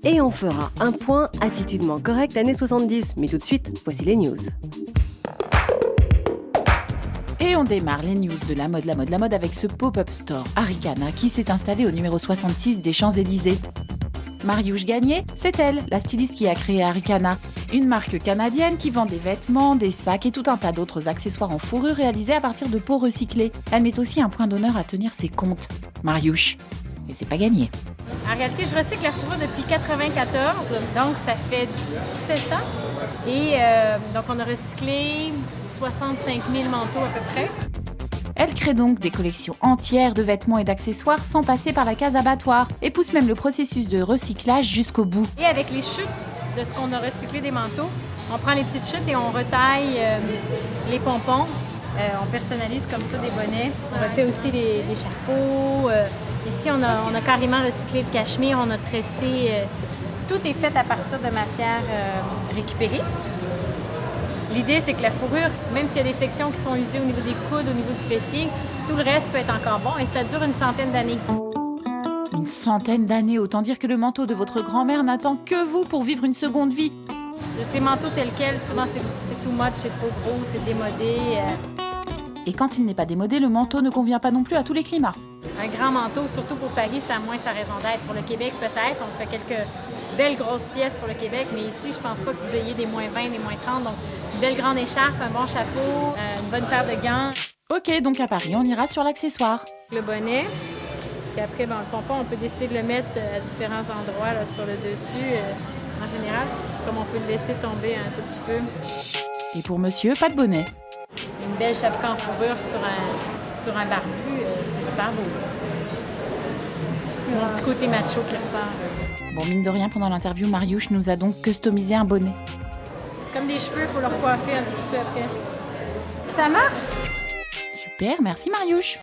Et on fera un point attitudement correct années 70. Mais tout de suite, voici les news. Et on démarre les news de la mode avec ce pop-up store Arikana qui s'est installé au numéro 66 des Champs-Élysées. Mariouche Gagné, c'est elle, la styliste qui a créé Arikana, une marque canadienne qui vend des vêtements, des sacs et tout un tas d'autres accessoires en fourrure réalisés à partir de peaux recyclées. Elle met aussi un point d'honneur à tenir ses comptes. Mariouche. Et c'est pas gagné. En réalité, je recycle la fourrure depuis 1994, donc ça fait 17 ans. Et donc on a recyclé 65 000 manteaux à peu près. Elle crée donc des collections entières de vêtements et d'accessoires sans passer par la case abattoir et pousse même le processus de recyclage jusqu'au bout. Et avec les chutes de ce qu'on a recyclé des manteaux, on prend les petites chutes et on retaille les pompons. On personnalise comme ça des bonnets. On refait aussi des chapeaux. Ici, on a carrément recyclé le cachemire. On a tressé. Tout est fait à partir de matières récupérées. L'idée, c'est que la fourrure, même s'il y a des sections qui sont usées au niveau des coudes, au niveau du fessier, tout le reste peut être encore bon et ça dure une centaine d'années. Une centaine d'années, autant dire que le manteau de votre grand-mère n'attend que vous pour vivre une seconde vie. Juste les manteaux tels quels, souvent c'est too much, c'est trop gros, c'est démodé. Et quand il n'est pas démodé, le manteau ne convient pas non plus à tous les climats. Un grand manteau, surtout pour Paris, ça a moins sa raison d'être. Pour le Québec, peut-être, on fait quelques belles grosses pièces pour le Québec, mais ici, je pense pas que vous ayez des moins 20, des moins 30. Donc, une belle grande écharpe, un bon chapeau, une bonne paire de gants. Ok, donc à Paris, on ira sur l'accessoire. Le bonnet, puis après, le pompon, on peut décider de le mettre à différents endroits, là, sur le dessus, en général, comme on peut le laisser tomber un tout petit peu. Et pour monsieur, pas de bonnet. Une belle chapka en fourrure sur un barbu, c'est super beau. C'est mon petit côté macho qui ressort. Bon, mine de rien, pendant l'interview, Mariouche nous a donc customisé un bonnet. C'est comme des cheveux, il faut leur coiffer un tout petit peu après. Ça marche? Super, merci Mariouche.